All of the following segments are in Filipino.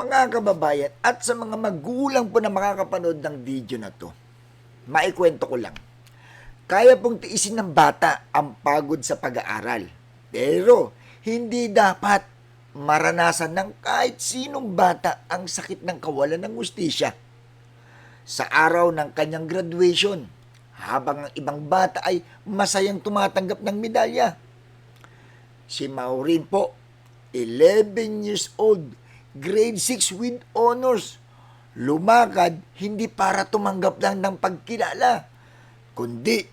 Mga kababayan at sa mga magulang po na makakapanood ng video na to, maikwento ko lang. Kaya pong tiisin ng bata ang pagod sa pag-aaral. Pero hindi dapat maranasan ng kahit sinong bata ang sakit ng kawalan ng hustisya. Sa araw ng kanyang graduation, habang ang ibang bata ay masayang tumatanggap ng medalya. Si Maureen po, 11 years old, grade 6 with honors. Lumakad hindi para tumanggap lang ng pagkilala, kundi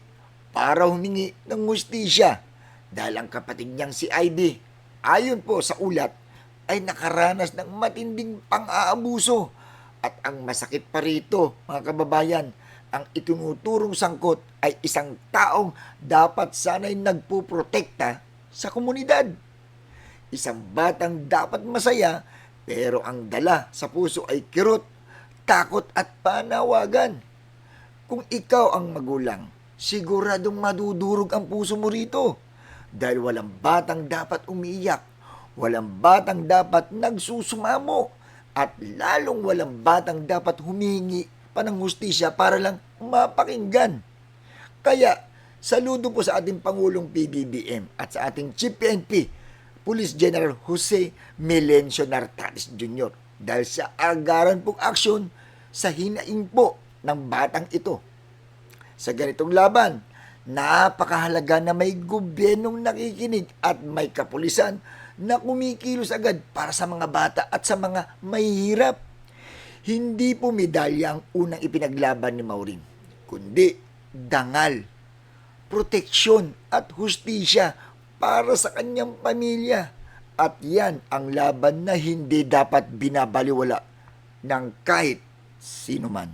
para humingi ng hustisya dahil ang kapatid niyang si Ivy, ayon po sa ulat, ay nakaranas ng matinding pang-aabuso. At ang masakit pa rito, mga kababayan, ang itinuturong sangkot ay isang taong dapat sana'y nagpuprotekta sa komunidad. Isang batang dapat masaya, pero ang dala sa puso ay kirot, takot at panawagan. Kung ikaw ang magulang, siguradong madudurog ang puso mo rito. Dahil walang batang dapat umiiyak, walang batang dapat nagsusumamo, at lalong walang batang dapat humingi pa ng hustisya para lang mapakinggan. Kaya, saludo po sa ating Pangulong PBBM at sa ating Chief PNP, Police General Jose Melencio Nartates Jr. dahil sa agaran pong aksyon sa hinaing po ng batang ito. Sa ganitong laban, napakahalaga na may gobyernong nakikinig at may kapulisan na kumikilos agad para sa mga bata at sa mga mahihirap. Hindi po medalya ang unang ipinaglaban ni Maureen, kundi dangal, proteksyon at hustisya para sa kanyang pamilya. At yan ang laban na hindi dapat binabaliwala ng kahit sino man.